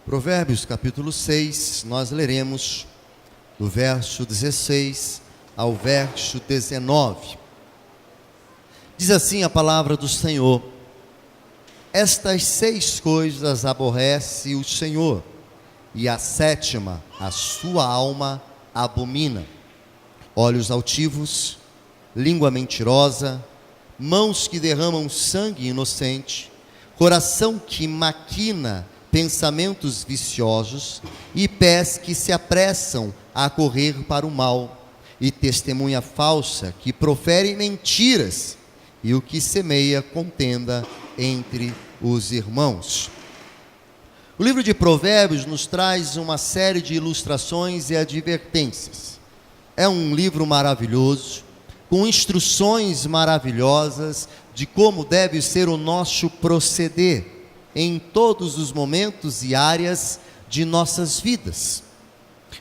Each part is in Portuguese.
Provérbios capítulo 6, nós leremos do verso 16 ao verso 19. Diz assim a palavra do Senhor: estas 6 coisas aborrece o Senhor, e a 7ª a sua alma abomina: olhos altivos, língua mentirosa, mãos que derramam sangue inocente, coração que maquina pensamentos viciosos, e pés que se apressam a correr para o mal, e testemunha falsa que profere mentiras, e o que semeia contenda entre os irmãos. O livro de Provérbios nos traz uma série de ilustrações e advertências. É um livro maravilhoso, com instruções maravilhosas de como deve ser o nosso proceder em todos os momentos e áreas de nossas vidas.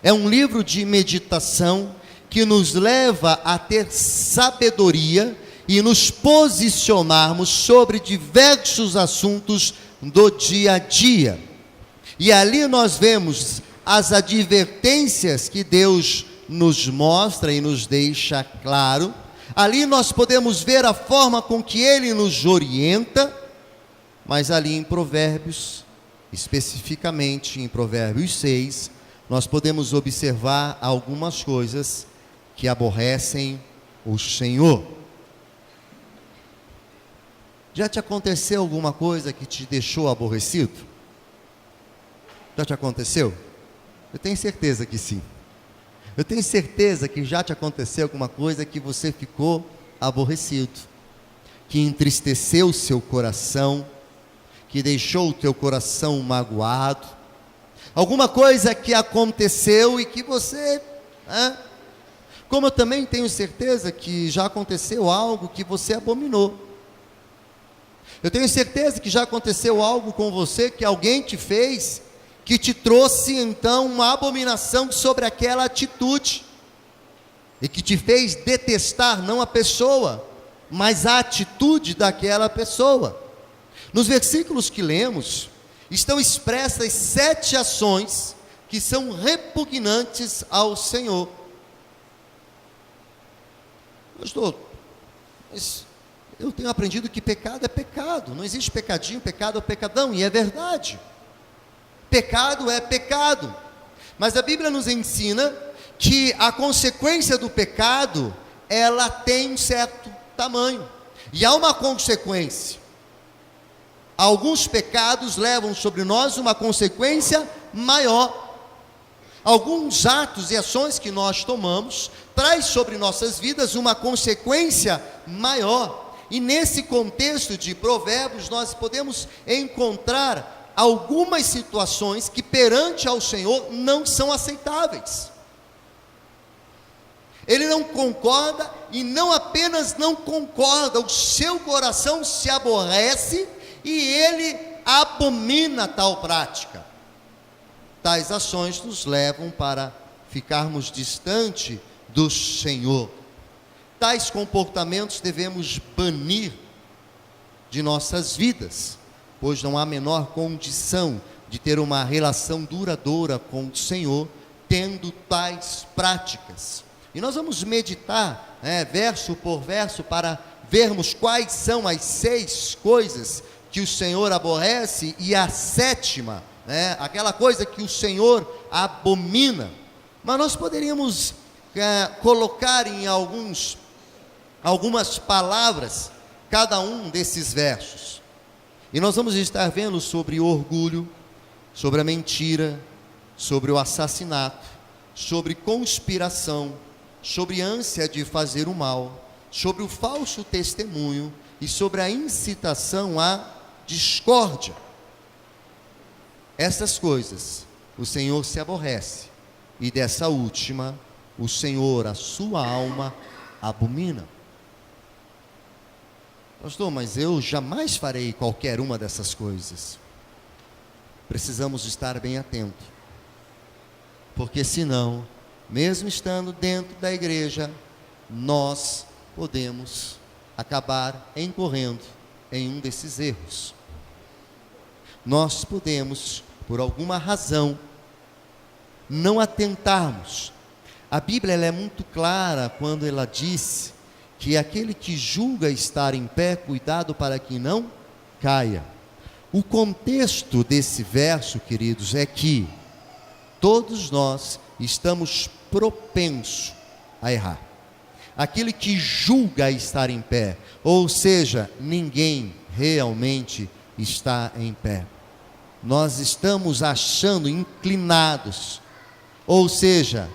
É um livro de meditação que nos leva a ter sabedoria e nos posicionarmos sobre diversos assuntos do dia a dia. E ali nós vemos as advertências que Deus nos mostra e nos deixa claro. Ali nós podemos ver a forma com que Ele nos orienta, mas ali em Provérbios, especificamente em Provérbios 6, nós podemos observar algumas coisas que aborrecem o Senhor. Já te aconteceu alguma coisa que te deixou aborrecido? Já te aconteceu? Eu tenho certeza que sim. Eu tenho certeza que já te aconteceu alguma coisa que você ficou aborrecido, que entristeceu o seu coração, que deixou o teu coração magoado, alguma coisa que aconteceu e que você, como eu também tenho certeza que já aconteceu algo que você abominou. Eu tenho certeza que já aconteceu algo com você que alguém te fez, que te trouxe então uma abominação sobre aquela atitude, e que te fez detestar não a pessoa, mas a atitude daquela pessoa. Nos versículos que lemos, estão expressas 7 ações que são repugnantes ao Senhor. Pastor, mas eu tenho aprendido que pecado é pecado, não existe pecadinho, pecado é pecadão, e é verdade. Pecado é pecado, mas a Bíblia nos ensina que a consequência do pecado, ela tem um certo tamanho, e há uma consequência. Alguns pecados levam sobre nós uma consequência maior. Alguns atos e ações que nós tomamos traz sobre nossas vidas uma consequência maior. E nesse contexto de Provérbios nós podemos encontrar algumas situações que perante ao Senhor não são aceitáveis. Ele não concorda, e não apenas não concorda, o seu coração se aborrece e ele abomina tal prática. Tais ações nos levam para ficarmos distante do Senhor. Tais comportamentos devemos banir de nossas vidas, pois não há menor condição de ter uma relação duradoura com o Senhor tendo tais práticas. E nós vamos meditar, verso por verso, para vermos quais são as 6 coisas que o Senhor aborrece, e a 7ª, aquela coisa que o Senhor abomina. Mas nós poderíamos colocar em algumas palavras cada um desses versos, e nós vamos estar vendo sobre o orgulho, sobre a mentira, sobre o assassinato, sobre conspiração, sobre ânsia de fazer o mal, sobre o falso testemunho e sobre a incitação à discórdia. Essas coisas o Senhor se aborrece, e dessa última o Senhor, a sua alma, abomina. Pastor, mas eu jamais farei qualquer uma dessas coisas. Precisamos estar bem atentos, porque senão, mesmo estando dentro da igreja, nós podemos acabar incorrendo em um desses erros. Nós podemos por alguma razão, não atentarmos. A Bíblia ela é muito clara quando ela diz que aquele que julga estar em pé, cuidado para que não caia. O contexto desse verso, queridos, é que todos nós estamos propensos a errar. Aquele que julga estar em pé, ou seja, ninguém realmente está em pé. Nós estamos achando inclinados, ou seja,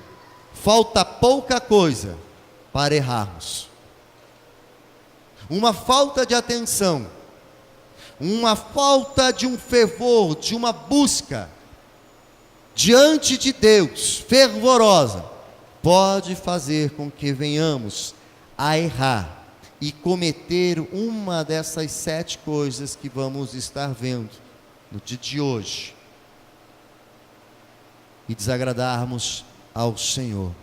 falta pouca coisa para errarmos. Uma falta de atenção, uma falta de um fervor, de uma busca diante de Deus, fervorosa, pode fazer com que venhamos a errar e cometer uma dessas 7 coisas que vamos estar vendo no dia de hoje e desagradarmos ao Senhor.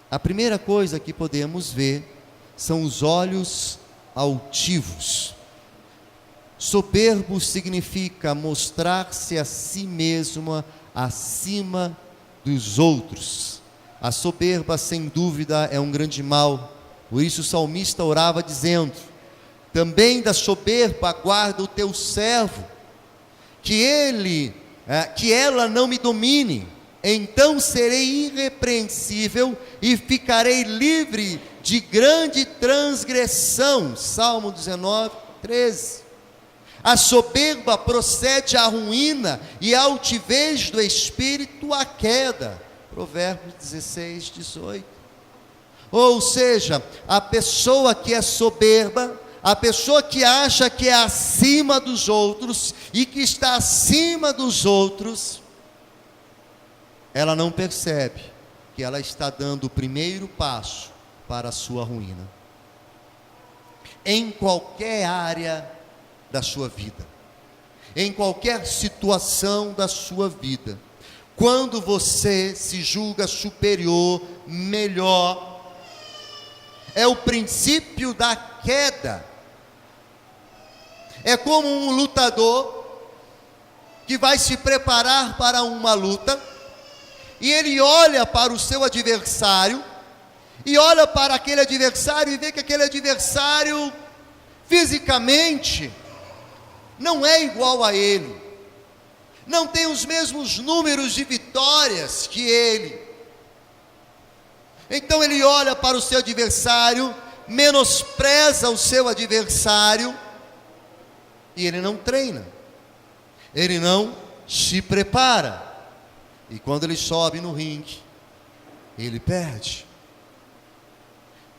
A primeira coisa que podemos ver são os olhos altivos. Soberbo significa mostrar-se a si mesmo acima dos outros. A soberba, sem dúvida, é um grande mal. Por isso o salmista orava dizendo: também da soberba guarda o teu servo, que ela não me domine. Então serei irrepreensível e ficarei livre de grande transgressão. Salmo 19, 13. A soberba procede à ruína e a altivez do espírito à queda. Provérbios 16, 18. Ou seja, a pessoa que é soberba, a pessoa que acha que é acima dos outros e que está acima dos outros, ela não percebe que ela está dando o primeiro passo para a sua ruína. Em qualquer área da sua vida, em qualquer situação da sua vida, quando você se julga superior, melhor, é o princípio da queda. É como um lutador que vai se preparar para uma luta, e ele olha para o seu adversário, e olha para aquele adversário e vê que aquele adversário fisicamente não é igual a ele, não tem os mesmos números de vitórias que ele. Então ele olha para o seu adversário, menospreza o seu adversário, e ele não treina, ele não se prepara, e quando ele sobe no ringue, ele perde,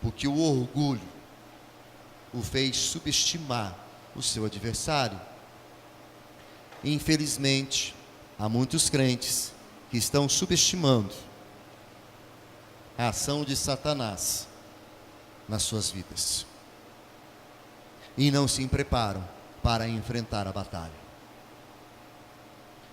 porque o orgulho o fez subestimar o seu adversário. Infelizmente, há muitos crentes que estão subestimando a ação de Satanás nas suas vidas e não se preparam para enfrentar a batalha.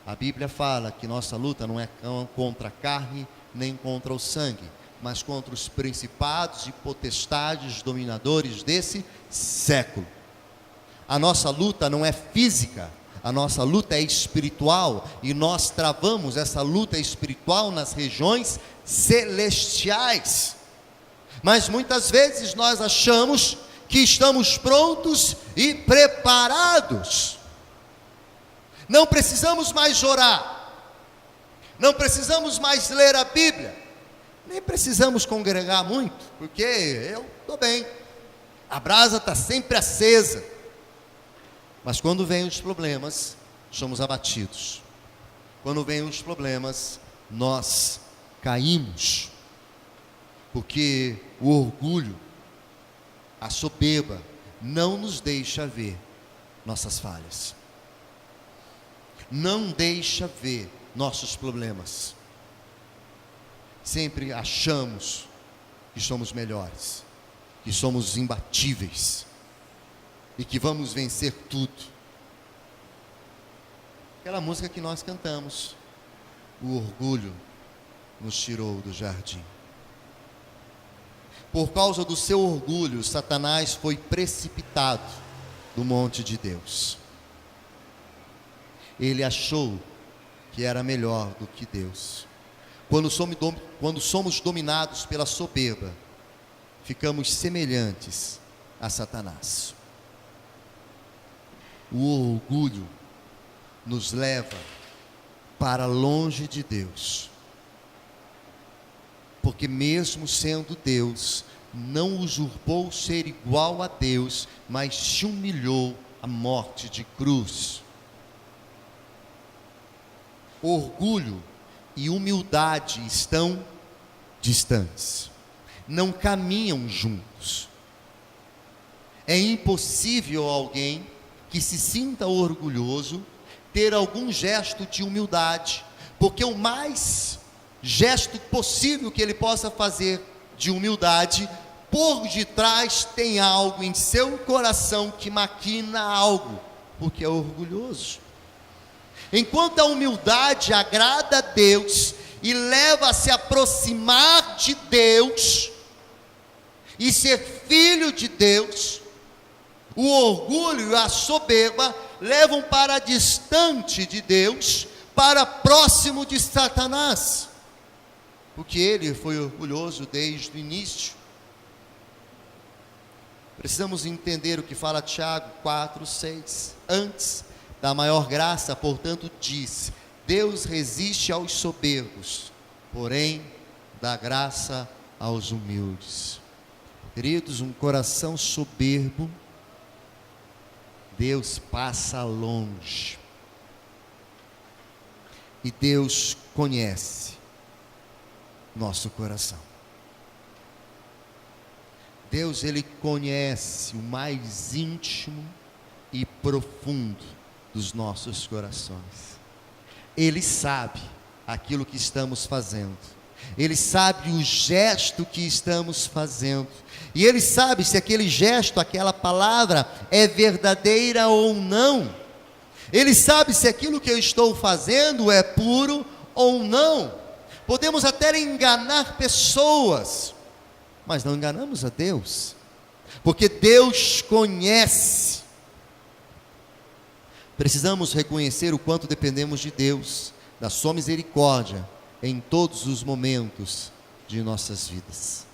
A Bíblia fala que nossa luta não é contra a carne nem contra o sangue, mas contra os principados e potestades dominadores desse século. A nossa luta não é física, a nossa luta é espiritual, e nós travamos essa luta espiritual nas regiões celestiais. Mas muitas vezes nós achamos que estamos prontos e preparados. Não precisamos mais orar, não precisamos mais ler a Bíblia, nem precisamos congregar muito, porque eu estou bem, a brasa está sempre acesa. Mas quando vêm os problemas, somos abatidos. Quando vêm os problemas, nós caímos, porque o orgulho, a soberba, não nos deixa ver nossas falhas, não deixa ver nossos problemas. Sempre achamos que somos melhores, que somos imbatíveis e que vamos vencer tudo. Aquela música que nós cantamos: o orgulho nos tirou do jardim. Por causa do seu orgulho, Satanás foi precipitado do monte de Deus. Ele achou que era melhor do que Deus. Quando somos dominados pela soberba, ficamos semelhantes a Satanás. O orgulho nos leva para longe de Deus, porque mesmo sendo Deus, não usurpou ser igual a Deus, mas se humilhou à morte de cruz. Orgulho e humildade estão distantes, não caminham juntos. É impossível alguém que se sinta orgulhoso ter algum gesto de humildade, porque o mais gesto possível que ele possa fazer de humildade, por detrás tem algo em seu coração que maquina algo, porque é orgulhoso. Enquanto a humildade agrada a Deus e leva a se aproximar de Deus e ser filho de Deus, o orgulho e a soberba levam para distante de Deus, para próximo de Satanás, porque ele foi orgulhoso desde o início. Precisamos entender o que fala Tiago 4:6. Antes da maior graça, portanto, diz: Deus resiste aos soberbos, porém dá graça aos humildes. Queridos, um coração soberbo, Deus passa longe. E Deus conhece nosso coração. Deus, Ele conhece o mais íntimo e profundo dos nossos corações. Ele sabe aquilo que estamos fazendo. Ele sabe o gesto que estamos fazendo. E Ele sabe se aquele gesto, aquela palavra é verdadeira ou não. Ele sabe se aquilo que eu estou fazendo é puro ou não. Podemos até enganar pessoas, mas não enganamos a Deus, porque Deus conhece. Precisamos reconhecer o quanto dependemos de Deus, da sua misericórdia, em todos os momentos de nossas vidas.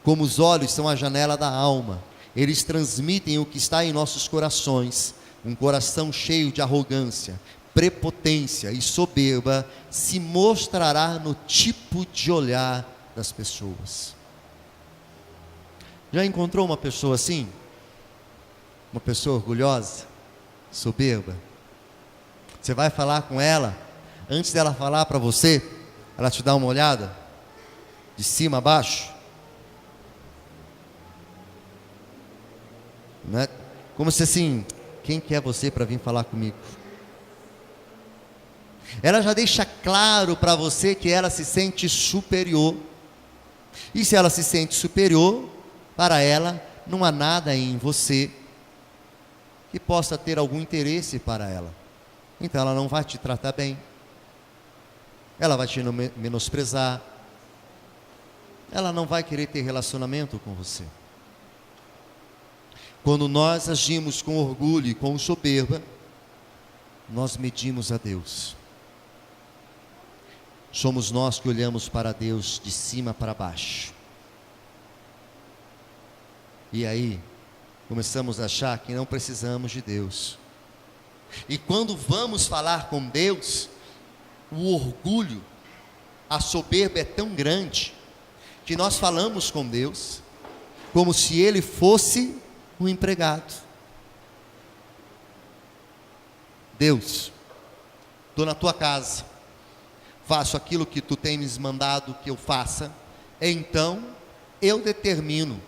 Como os olhos são a janela da alma, eles transmitem o que está em nossos corações. Um coração cheio de arrogância, prepotência e soberba se mostrará no tipo de olhar das pessoas. Já encontrou uma pessoa assim? Uma pessoa orgulhosa, soberba? Você vai falar com ela, antes dela falar para você, ela te dá uma olhada, de cima a baixo, né? Como se assim: quem que é você para vir falar comigo? Ela já deixa claro para você que ela se sente superior. E se ela se sente superior, para ela não há nada em você que possa ter algum interesse para ela. Então ela não vai te tratar bem. Ela vai te menosprezar. Ela não vai querer ter relacionamento com você. Quando nós agimos com orgulho e com soberba, nós medimos a Deus. Somos nós que olhamos para Deus de cima para baixo. E aí, começamos a achar que não precisamos de Deus. E quando vamos falar com Deus, o orgulho, a soberba é tão grande, que nós falamos com Deus, como se Ele fosse um empregado. Deus, estou na tua casa, faço aquilo que tu tens mandado que eu faça, então eu determino,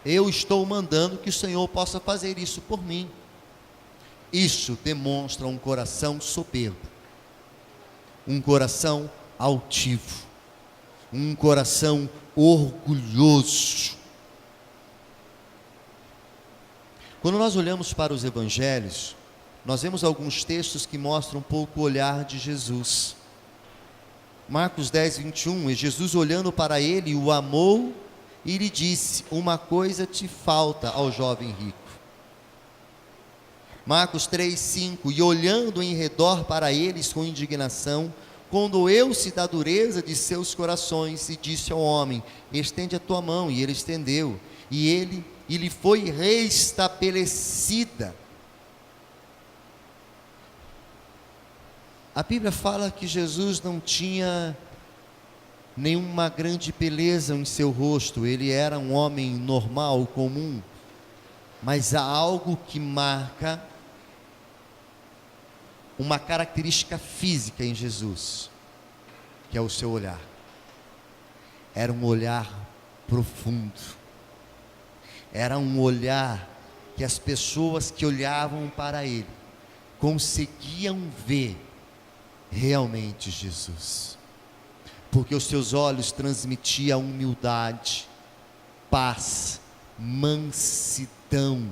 eu estou mandando que o Senhor possa fazer isso por mim. Isso demonstra um coração soberbo, um coração altivo, um coração orgulhoso. Quando nós olhamos para os evangelhos, nós vemos alguns textos que mostram um pouco o olhar de Jesus. Marcos 10:21, e Jesus, olhando para ele, o amou e lhe disse: uma coisa te falta, ao jovem rico. Marcos 3:5, e olhando em redor para eles com indignação, condoeu-se da dureza de seus corações e disse ao homem: estende a tua mão. E ele estendeu, e lhe foi restabelecida. A Bíblia fala que Jesus não tinha nenhuma grande beleza em seu rosto, ele era um homem normal, comum, mas há algo que marca uma característica física em Jesus, que é o seu olhar. Era um olhar profundo, era um olhar que as pessoas que olhavam para ele conseguiam ver realmente Jesus, porque os seus olhos transmitiam humildade, paz, mansidão.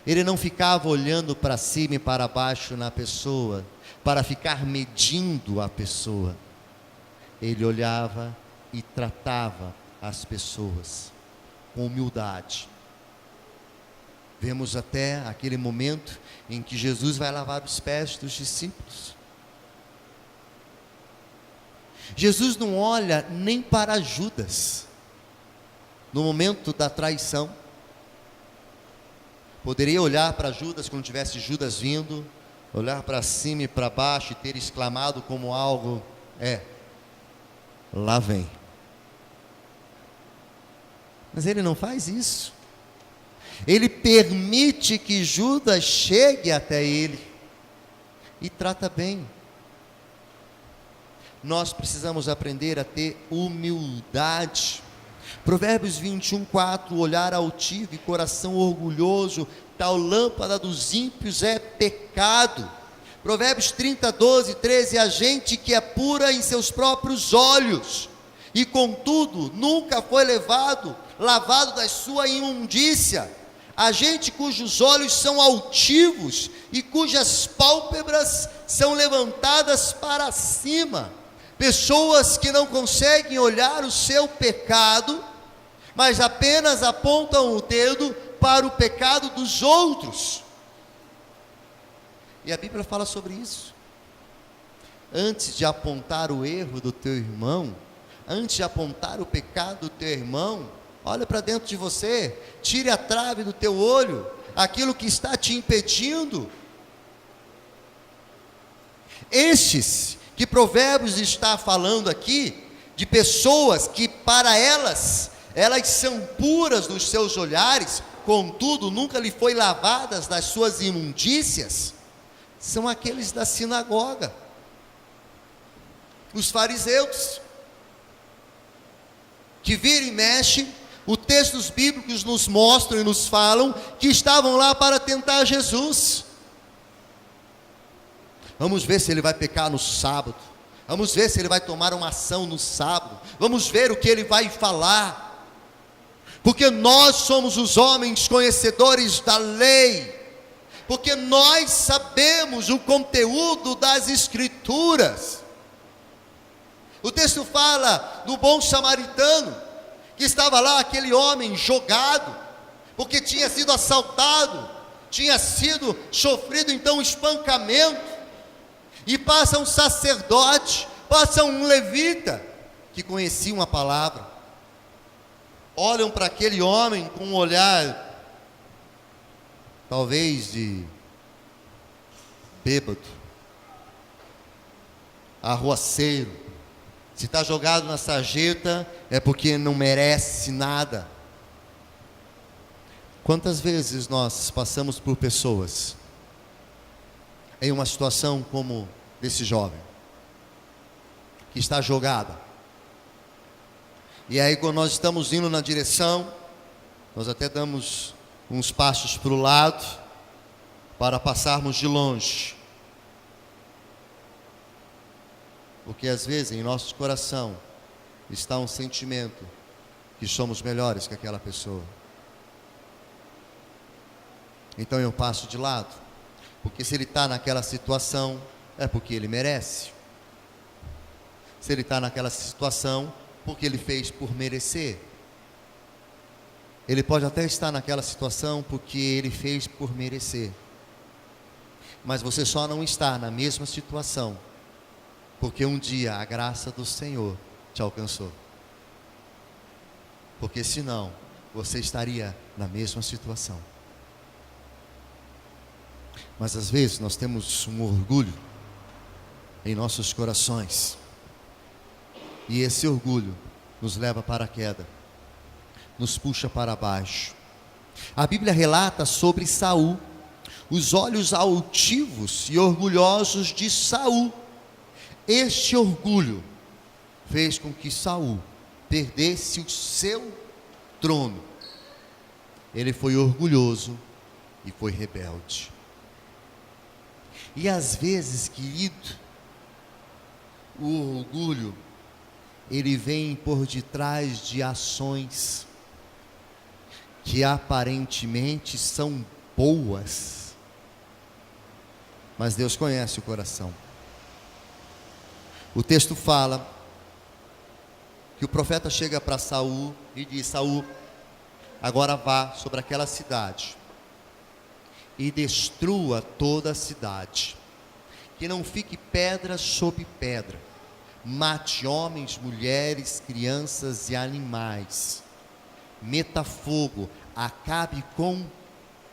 Ele não ficava olhando para cima e para baixo na pessoa, para ficar medindo a pessoa. Ele olhava e tratava as pessoas com humildade. Vemos até aquele momento em que Jesus vai lavar os pés dos discípulos. Jesus não olha nem para Judas no momento da traição. Poderia olhar para Judas quando tivesse Judas vindo, olhar para cima e para baixo e ter exclamado como algo: lá vem. Mas ele não faz isso. Ele permite que Judas chegue até ele e trata bem. Nós precisamos aprender a ter humildade. Provérbios 21:4, olhar altivo e coração orgulhoso, tal lâmpada dos ímpios é pecado. Provérbios 30:12-13, a gente que é pura em seus próprios olhos, e contudo nunca foi lavado da sua imundícia. A gente cujos olhos são altivos e cujas pálpebras são levantadas para cima. Pessoas que não conseguem olhar o seu pecado, mas apenas apontam o dedo para o pecado dos outros. E a Bíblia fala sobre isso. Antes de apontar o erro do teu irmão, antes de apontar o pecado do teu irmão, olha para dentro de você, tire a trave do teu olho, aquilo que está te impedindo. Estes que Provérbios está falando aqui, de pessoas que para elas são puras nos seus olhares, contudo nunca lhe foi lavadas das suas imundícias, são aqueles da sinagoga, os fariseus, que vira e mexe, os textos bíblicos nos mostram e nos falam que estavam lá para tentar Jesus. Vamos ver se ele vai pecar no sábado, vamos ver se ele vai tomar uma ação no sábado, vamos ver o que ele vai falar, porque nós somos os homens conhecedores da lei, porque nós sabemos o conteúdo das Escrituras. O texto fala do bom samaritano, que estava lá, aquele homem jogado, porque tinha sido assaltado, tinha sido sofrido então espancamento, e passa um sacerdote, passa um levita, que conheciam a palavra, olham para aquele homem com um olhar, talvez de bêbado, arruaceiro. Se está jogado na sarjeta, é porque não merece nada. Quantas vezes nós passamos por pessoas em uma situação como desse jovem, que está jogada, e aí quando nós estamos indo na direção, nós até damos uns passos para o lado, para passarmos de longe, porque às vezes em nosso coração está um sentimento que somos melhores que aquela pessoa, então eu passo de lado, porque se ele está naquela situação, é porque ele merece. Se ele está naquela situação, porque ele fez por merecer. Ele pode até estar naquela situação porque ele fez por merecer, Mas você só não está na mesma situação porque um dia a graça do Senhor te alcançou. Porque senão você estaria na mesma situação. Mas às vezes nós temos um orgulho em nossos corações, e esse orgulho nos leva para a queda, nos puxa para baixo. A Bíblia relata sobre Saul, os olhos altivos e orgulhosos de Saul. Este orgulho fez com que Saul perdesse o seu trono. Ele foi orgulhoso e foi rebelde. E às vezes, querido, o orgulho, ele vem por detrás de ações que aparentemente são boas, mas Deus conhece o coração. O texto fala que o profeta chega para Saul e diz: Saul, agora vá sobre aquela cidade e destrua toda a cidade, que não fique pedra sobre pedra, mate homens, mulheres, crianças e animais, meta fogo, acabe com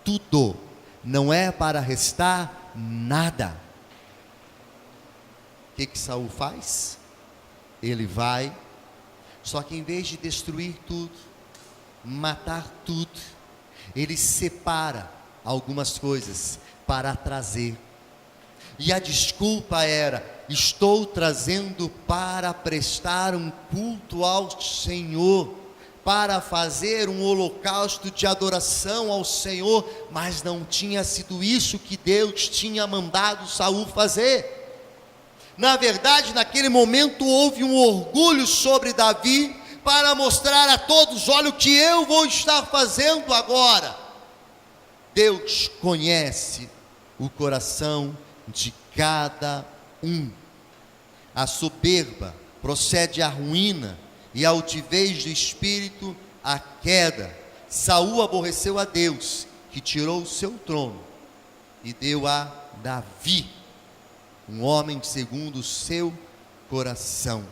tudo, não é para restar nada. O que Saul faz? Ele vai, só que em vez de destruir tudo, matar tudo, ele separa algumas coisas para trazer. E a desculpa era: estou trazendo para prestar um culto ao Senhor, para fazer um holocausto de adoração ao Senhor. Mas não tinha sido isso que Deus tinha mandado Saul fazer. Na verdade, naquele momento houve um orgulho sobre Davi, para mostrar a todos: olha o que eu vou estar fazendo agora. Deus conhece o coração de cada um. A soberba procede à ruína, e a altivez do espírito à queda. Saul aborreceu a Deus, que tirou o seu trono e deu a Davi, um homem segundo o seu coração,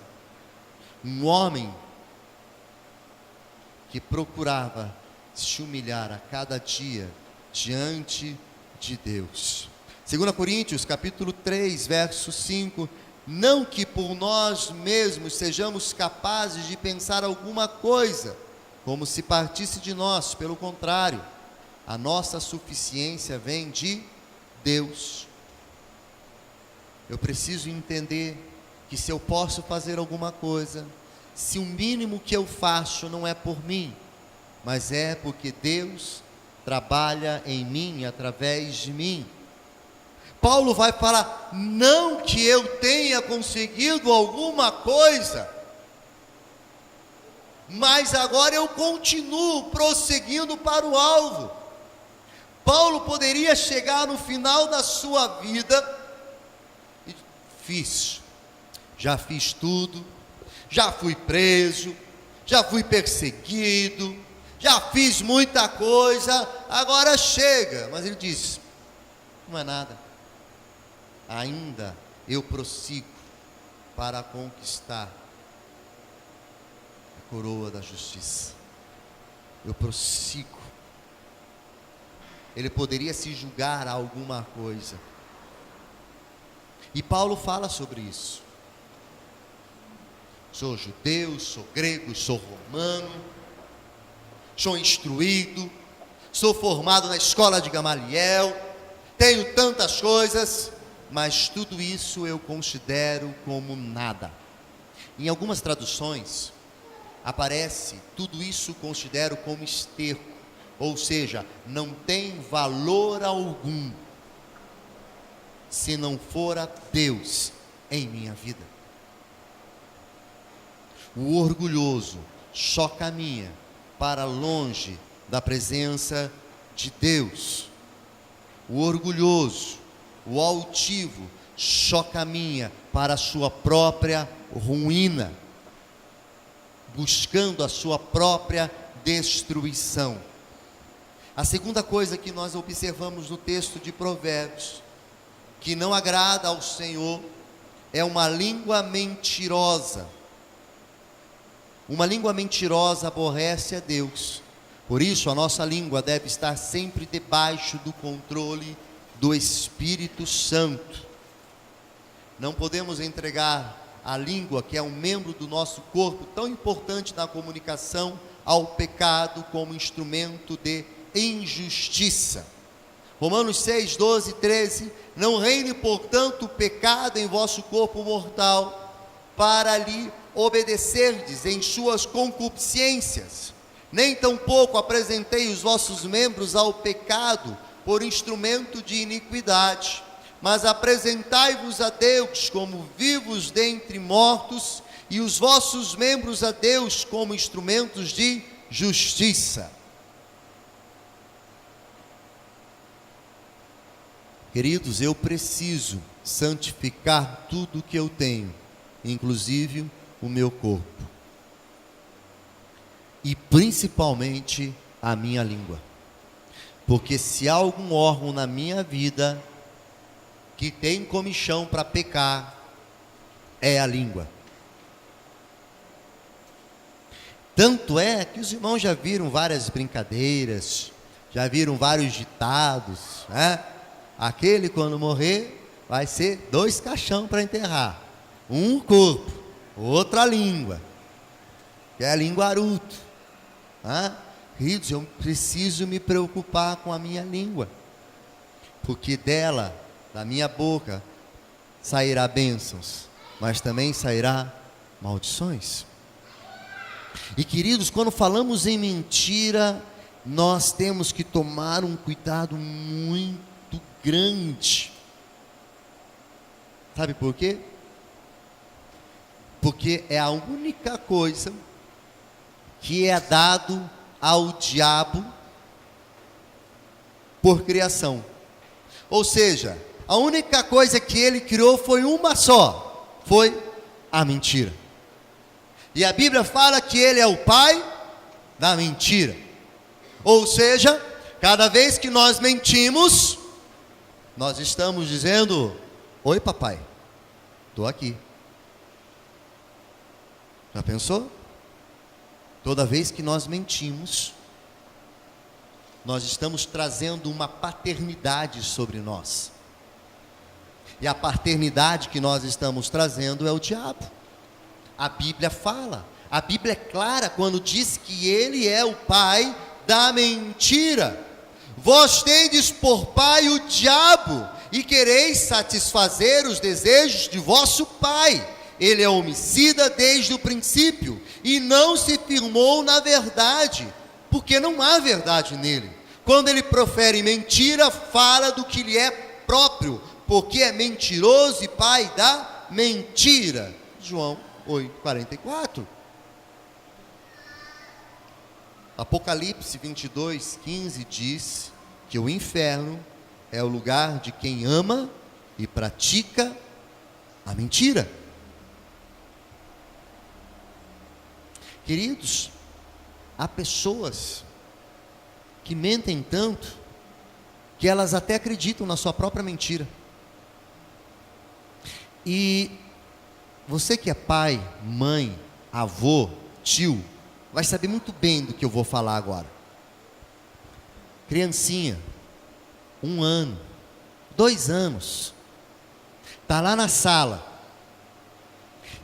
um homem que procurava se humilhar a cada dia diante de Deus. 2 Coríntios capítulo 3, verso 5: não que por nós mesmos sejamos capazes de pensar alguma coisa, como se partisse de nós, pelo contrário, a nossa suficiência vem de Deus. Eu preciso entender que se eu posso fazer alguma coisa, se o mínimo que eu faço não é por mim, mas é porque Deus trabalha em mim e através de mim. Paulo vai falar: não que eu tenha conseguido alguma coisa, mas agora eu continuo prosseguindo para o alvo. Paulo poderia chegar no final da sua vida e já fiz tudo, já fui preso, já fui perseguido, já fiz muita coisa, agora chega. Mas ele diz: não é nada, ainda eu prossigo para conquistar a coroa da justiça. Eu prossigo. Ele poderia se julgar a alguma coisa, e Paulo fala sobre isso. Sou judeu, sou grego, sou romano, sou instruído, sou formado na escola de Gamaliel, tenho tantas coisas, mas tudo isso eu considero como nada. Em algumas traduções aparece: tudo isso considero como esterco, ou seja, não tem valor algum se não for a Deus em minha vida. O orgulhoso só caminha para longe da presença de Deus. O orgulhoso, o altivo, só caminha para a sua própria ruína, buscando a sua própria destruição. A segunda coisa que nós observamos no texto de Provérbios que não agrada ao Senhor é uma língua mentirosa. Uma língua mentirosa aborrece a Deus. Por isso, a nossa língua deve estar sempre debaixo do controle do Espírito Santo. Não podemos entregar a língua, que é um membro do nosso corpo, tão importante na comunicação, ao pecado como instrumento de injustiça. Romanos 6, 12 e 13, não reine, portanto, o pecado em vosso corpo mortal, para lhe obedecerdes em suas concupiscências. Nem tampouco apresentei os vossos membros ao pecado por instrumento de iniquidade, mas apresentai-vos a Deus como vivos dentre mortos, e os vossos membros a Deus como instrumentos de justiça. Queridos, eu preciso santificar tudo que eu tenho, inclusive o meu corpo, e principalmente a minha língua, porque se há algum órgão na minha vida que tem comichão para pecar, é a língua. Tanto é que os irmãos já viram várias brincadeiras, já viram vários ditados, né? Aquele, quando morrer, vai ser 2 caixão para enterrar, um corpo, outra língua, que é a linguaruto. Queridos, eu preciso me preocupar com a minha língua, porque dela, da minha boca, sairá bênçãos, mas também sairá maldições. E queridos, quando falamos em mentira, nós temos que tomar um cuidado muito grande. Sabe por quê? Porque é a única coisa que é dado ao diabo por criação. Ou seja, a única coisa que ele criou foi uma só, foi a mentira. E a Bíblia fala que ele é o pai da mentira. Ou seja, cada vez que nós mentimos, nós estamos dizendo: oi papai, estou aqui. Já pensou? Toda vez que nós mentimos, nós estamos trazendo uma paternidade sobre nós. E a paternidade que nós estamos trazendo é o diabo. A Bíblia fala, a Bíblia é clara quando diz que ele é o pai da mentira. Vós tendes por pai o diabo, e quereis satisfazer os desejos de vosso pai. Ele é homicida desde o princípio, e não se firmou na verdade, porque não há verdade nele. Quando ele profere mentira, fala do que lhe é próprio, porque é mentiroso e pai da mentira. João 8:44. Apocalipse 22:15 diz que o inferno é o lugar de quem ama e pratica a mentira. Queridos, há pessoas que mentem tanto que elas até acreditam na sua própria mentira. E você que é pai, mãe, avô, tio, vai saber muito bem do que eu vou falar agora. Criancinha, 1 ano, 2 anos, está lá na sala,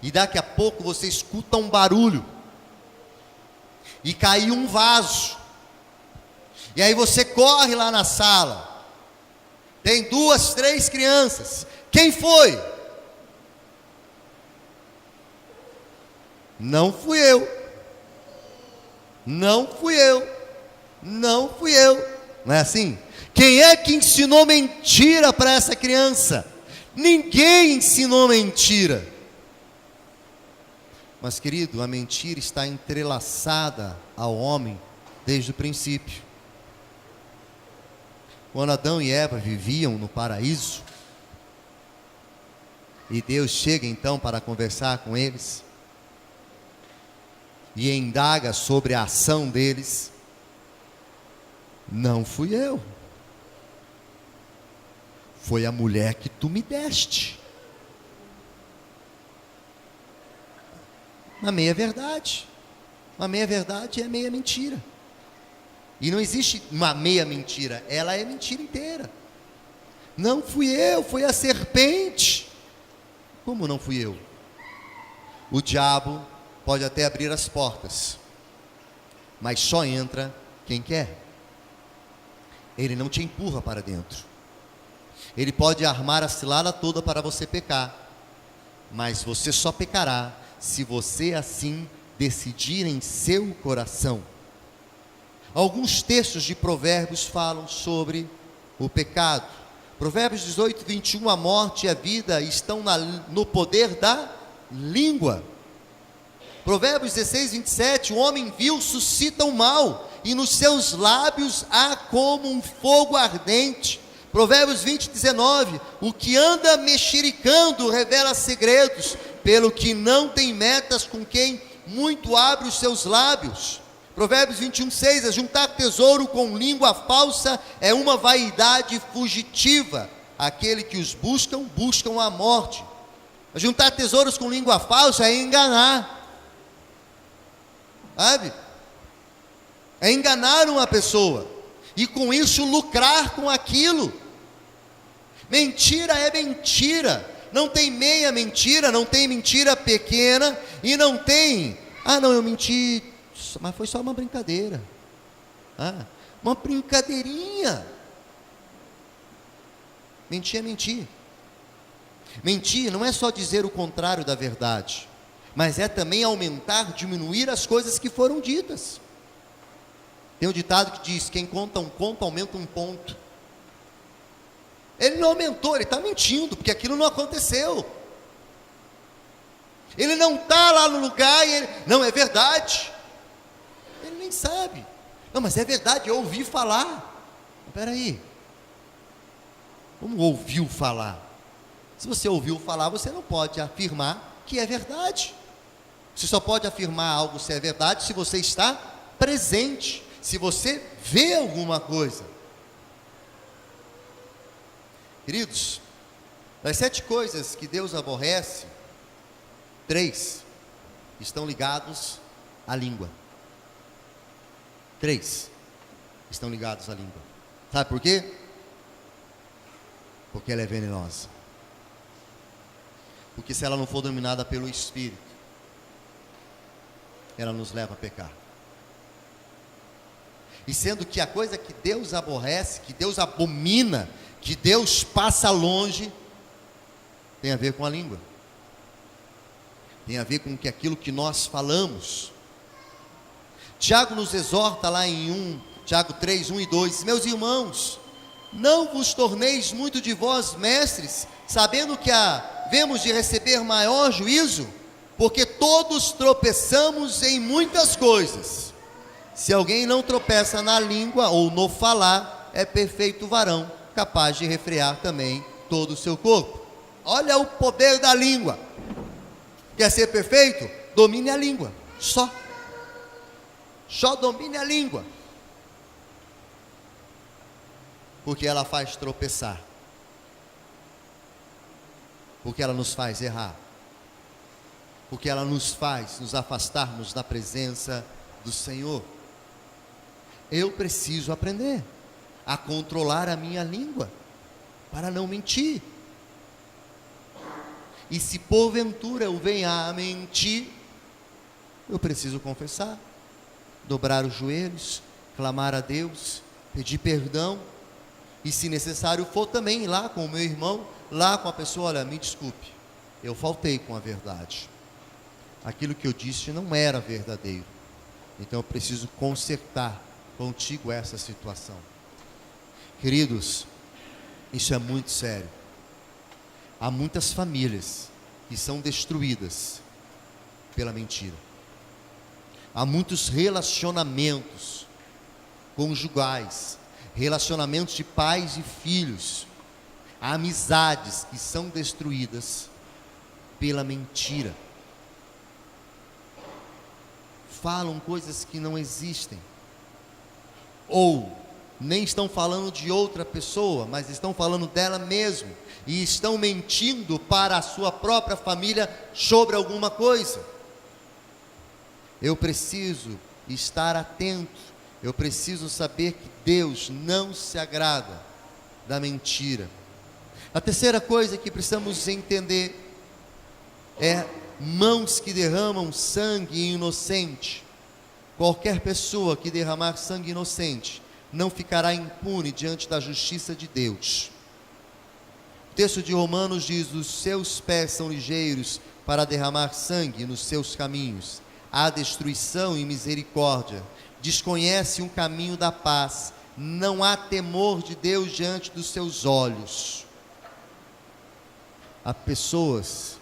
e daqui a pouco você escuta um barulho, e caiu um vaso, e aí você corre lá na sala, tem 2, 3 crianças, quem foi? Não fui eu, não fui eu, não fui eu, não é assim? Quem é que ensinou mentira para essa criança? Ninguém ensinou mentira. Mas querido, a mentira está entrelaçada ao homem desde o princípio. Quando Adão e Eva viviam no paraíso, e Deus chega então para conversar com eles, e indaga sobre a ação deles, não fui eu, foi a mulher que tu me deste. Uma meia verdade. Uma meia verdade é meia mentira. E não existe uma meia mentira, ela é mentira inteira. Não fui eu, foi a serpente. Como não fui eu? O diabo pode até abrir as portas, mas só entra quem quer. Ele não te empurra para dentro. Ele pode armar a cilada toda para você pecar, mas você só pecará se você assim decidir em seu coração. Alguns textos de Provérbios falam sobre o pecado. Provérbios 18, 21, a morte e a vida estão no poder da língua. Provérbios 16, 27, o homem vil suscita o mal, e nos seus lábios há como um fogo ardente. Provérbios 20, 19, o que anda mexericando revela segredos, pelo que não tem metas com quem muito abre os seus lábios. Provérbios 21, 6, ajuntar tesouro com língua falsa é uma vaidade fugitiva. Aquele que os buscam, buscam a morte. Ajuntar tesouros com língua falsa é enganar. Sabe? É enganar uma pessoa e com isso lucrar com aquilo. Mentira é mentira. Não tem meia mentira, não tem mentira pequena e não tem, não, eu menti, mas foi só uma brincadeira. Uma brincadeirinha. Mentir é mentir. Mentir não é só dizer o contrário da verdade, mas é também aumentar, diminuir as coisas que foram ditas. Tem um ditado que diz: quem conta um conto aumenta um ponto. Ele não aumentou, ele está mentindo, porque aquilo não aconteceu. Ele não está lá no lugar e ele, não, é verdade. Ele nem sabe. Não, mas é verdade, eu ouvi falar. Espera aí. Como ouviu falar? Se você ouviu falar, você não pode afirmar que é verdade. Você só pode afirmar algo se é verdade se você está presente, se você vê alguma coisa. Queridos, das 7 coisas que Deus aborrece, 3 estão ligados à língua. 3 estão ligados à língua. Sabe por quê? Porque ela é venenosa. Porque se ela não for dominada pelo Espírito, ela nos leva a pecar. E sendo que a coisa que Deus aborrece, que Deus abomina, que Deus passa longe, tem a ver com a língua. Tem a ver com aquilo que nós falamos. Tiago nos exorta lá em Tiago 3, 1 e 2, meus irmãos, não vos torneis muito de vós mestres, sabendo que havemos de receber maior juízo, porque todos tropeçamos em muitas coisas. Se alguém não tropeça na língua ou no falar, é perfeito varão, capaz de refrear também todo o seu corpo. Olha o poder da língua. Quer ser perfeito? Domine a língua. Só domine a língua. Porque ela faz tropeçar. Porque ela nos faz errar. Porque ela nos faz nos afastarmos da presença do Senhor. Eu preciso aprender a controlar a minha língua, para não mentir. E se porventura eu venha a mentir, eu preciso confessar, dobrar os joelhos, clamar a Deus, pedir perdão, e se necessário for também ir lá com o meu irmão, lá com a pessoa, olha, me desculpe, eu faltei com a verdade, aquilo que eu disse não era verdadeiro, então eu preciso consertar contigo essa situação. Queridos, isso é muito sério. Há muitas famílias que são destruídas pela mentira. Há muitos relacionamentos conjugais, relacionamentos de pais e filhos, há amizades que são destruídas pela mentira. Falam coisas que não existem, ou nem estão falando de outra pessoa, mas estão falando dela mesmo, e estão mentindo para a sua própria família sobre alguma coisa. Eu preciso estar atento, eu preciso saber que Deus não se agrada da mentira. A terceira coisa que precisamos entender é mãos que derramam sangue inocente. Qualquer pessoa que derramar sangue inocente não ficará impune diante da justiça de Deus. O texto de Romanos diz: os seus pés são ligeiros para derramar sangue nos seus caminhos. Há destruição e misericórdia. Desconhece um caminho da paz. Não há temor de Deus diante dos seus olhos. Há pessoas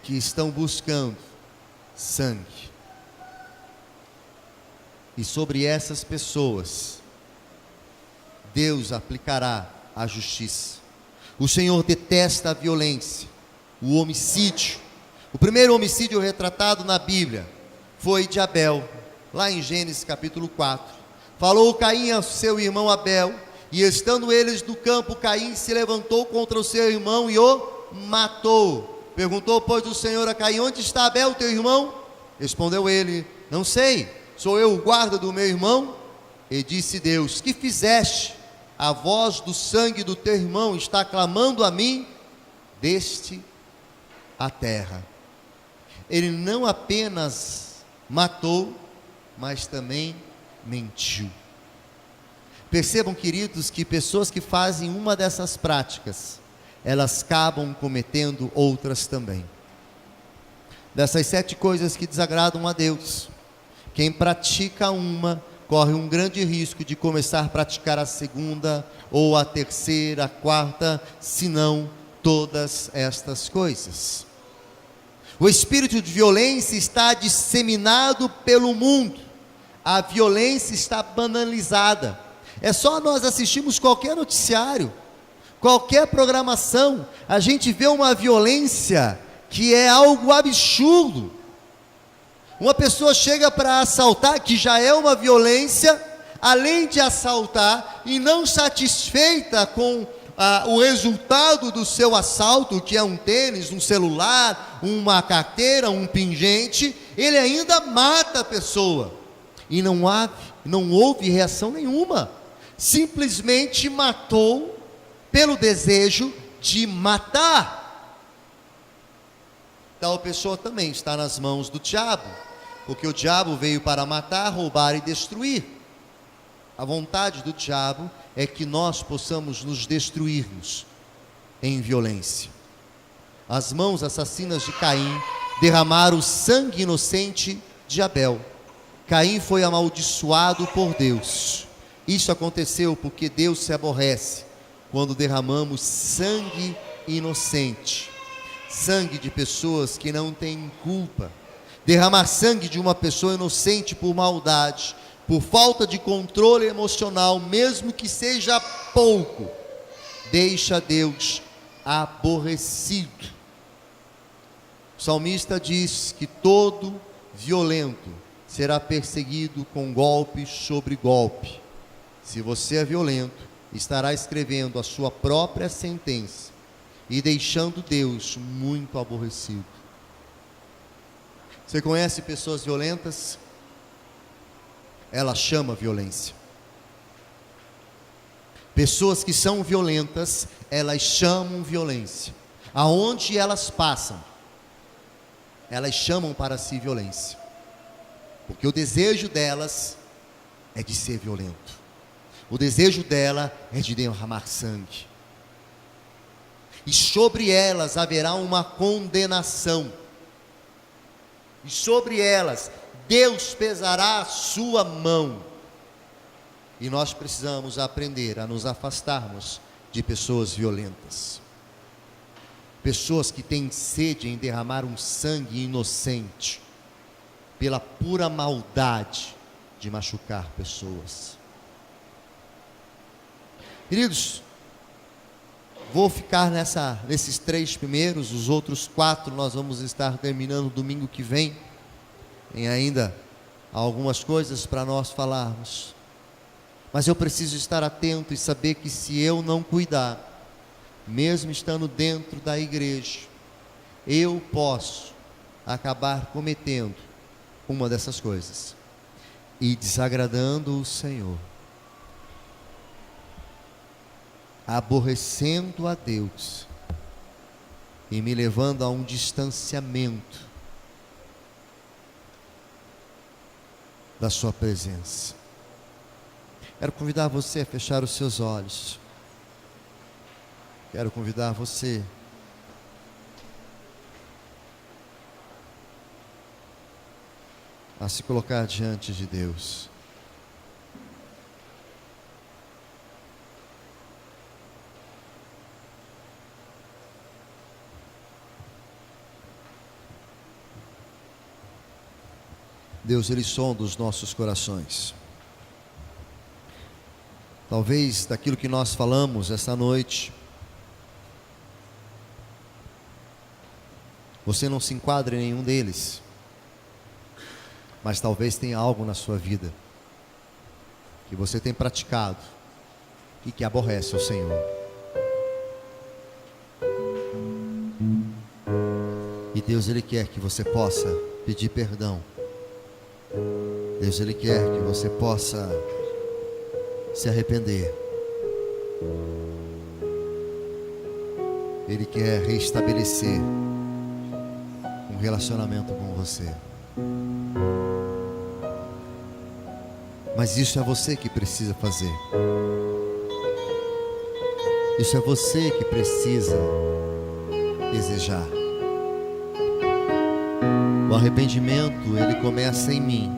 que estão buscando sangue. E sobre essas pessoas, Deus aplicará a justiça. O Senhor detesta a violência, o homicídio. O primeiro homicídio retratado na Bíblia foi de Abel, lá em Gênesis capítulo 4. Falou Caim ao seu irmão Abel, e estando eles no campo, Caim se levantou contra o seu irmão e o matou. Perguntou, pois, o Senhor a Caim: onde está Abel, teu irmão? Respondeu ele: não sei, sou eu o guarda do meu irmão? E disse Deus: que fizeste? A voz do sangue do teu irmão está clamando a mim deste a terra. Ele não apenas matou, mas também mentiu. Percebam, queridos, que pessoas que fazem uma dessas práticas, elas acabam cometendo outras também. Dessas 7 coisas que desagradam a Deus, quem pratica uma, corre um grande risco de começar a praticar a segunda, ou a terceira, a quarta, se não todas estas coisas. O espírito de violência está disseminado pelo mundo. A violência está banalizada. É só nós assistirmos qualquer noticiário, qualquer programação, a gente vê uma violência que é algo absurdo. Uma pessoa chega para assaltar, que já é uma violência, além de assaltar, e não satisfeita com o resultado do seu assalto, que é um tênis, um celular, uma carteira, um pingente, ele ainda mata a pessoa, e não houve reação nenhuma, simplesmente matou pelo desejo de matar. Tal pessoa também está nas mãos do diabo, porque o diabo veio para matar, roubar e destruir. A vontade do diabo é que nós possamos nos destruirmos em violência. As mãos assassinas de Caim derramaram o sangue inocente de Abel. Caim foi amaldiçoado por Deus. Isso aconteceu porque Deus se aborrece quando derramamos sangue inocente, sangue de pessoas que não têm culpa. Derramar sangue de uma pessoa inocente por maldade, por falta de controle emocional, mesmo que seja pouco, deixa Deus aborrecido. O salmista diz que todo violento será perseguido com golpe sobre golpe. Se você é violento, estará escrevendo a sua própria sentença e deixando Deus muito aborrecido. Você conhece pessoas violentas? Ela chama violência. Pessoas que são violentas, elas chamam violência. Aonde elas passam, elas chamam para si violência, porque o desejo delas é de ser violento. O desejo dela é de derramar sangue. E sobre elas haverá uma condenação. E sobre elas Deus pesará a sua mão. E nós precisamos aprender a nos afastarmos de pessoas violentas. Pessoas que têm sede em derramar um sangue inocente, pela pura maldade de machucar pessoas. Queridos, vou ficar nesses 3 primeiros, os outros 4 nós vamos estar terminando domingo que vem. Tem ainda algumas coisas para nós falarmos. Mas eu preciso estar atento e saber que se eu não cuidar, mesmo estando dentro da igreja, eu posso acabar cometendo uma dessas coisas e desagradando o Senhor, aborrecendo a Deus e me levando a um distanciamento da sua presença. Quero convidar você a fechar os seus olhos. Quero convidar você a se colocar diante de Deus. Deus, Ele sonda os nossos corações. Talvez daquilo que nós falamos esta noite, você não se enquadre em nenhum deles, mas talvez tenha algo na sua vida que você tem praticado e que aborrece o Senhor. E Deus, Ele quer que você possa pedir perdão. Deus, Ele quer que você possa se arrepender. Ele quer restabelecer um relacionamento com você. Mas isso é você que precisa fazer. Isso é você que precisa desejar. O arrependimento, ele começa em mim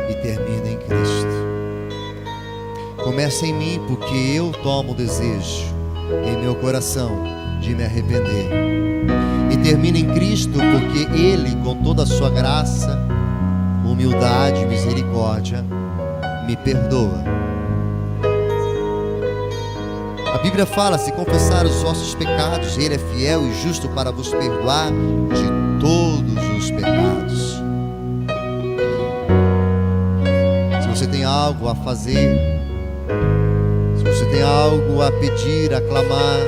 e termina em Cristo. Começa em mim porque eu tomo o desejo em meu coração de me arrepender, e termina em Cristo porque Ele, com toda a sua graça, humildade e misericórdia, me perdoa. A Bíblia fala: se confessar os vossos pecados, Ele é fiel e justo para vos perdoar de todos os pecados. Se você tem algo a fazer, se você tem algo a pedir, a clamar,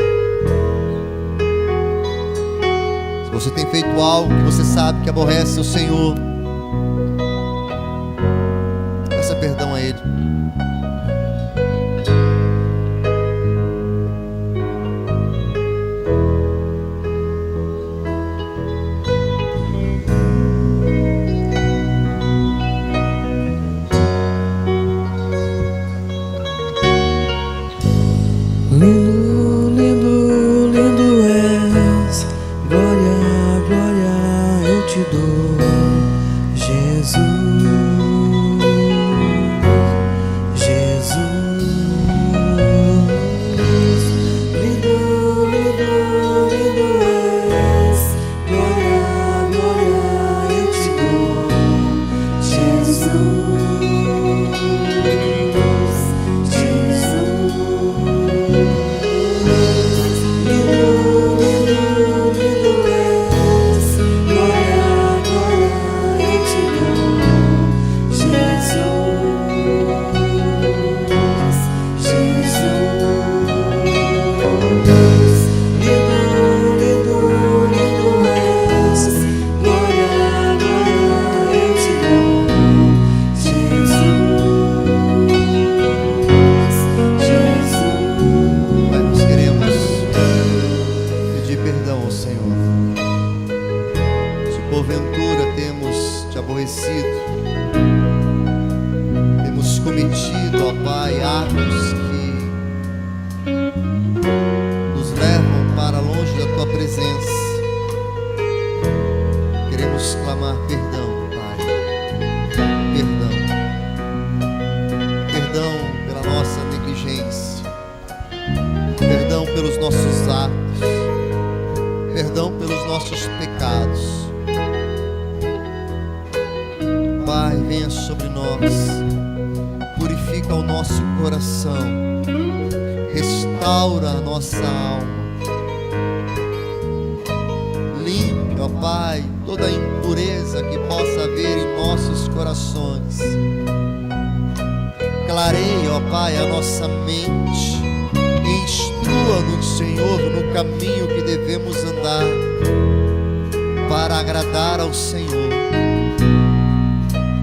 se você tem feito algo que você sabe que aborrece o Senhor, peça perdão a Ele. Lindo, lindo, lindo és, glória, glória eu te dou, Jesus, Jesus. Lindo, lindo, lindo és, glória, glória eu te dou, Jesus. Porventura temos te aborrecido, temos cometido, ó Pai, atos que nos levam para longe da Tua presença. Queremos clamar perdão, Pai, perdão, perdão pela nossa negligência, perdão pelos nossos atos, perdão pelos nossos pecados. Pai, venha sobre nós, purifica o nosso coração, restaura a nossa alma, limpa ó Pai, toda impureza que possa haver em nossos corações. Clareia, ó Pai, a nossa mente e instrua-nos, Senhor, no caminho que devemos andar para agradar ao Senhor,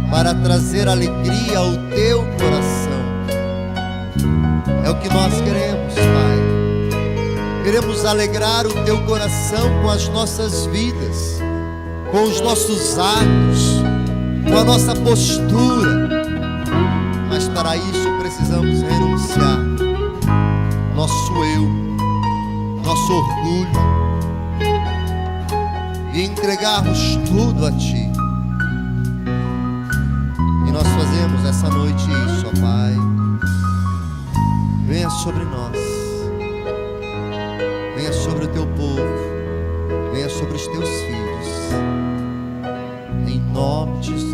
para trazer alegria ao Teu coração. É o que nós queremos, Pai. Queremos alegrar o Teu coração com as nossas vidas, com os nossos atos, com a nossa postura. Mas para isso precisamos renunciar nosso eu, nosso orgulho, e entregarmos tudo a Ti. E nós fazemos essa noite isso, ó Pai. Venha sobre nós, venha sobre o Teu povo, venha sobre os Teus filhos, em nome de Jesus.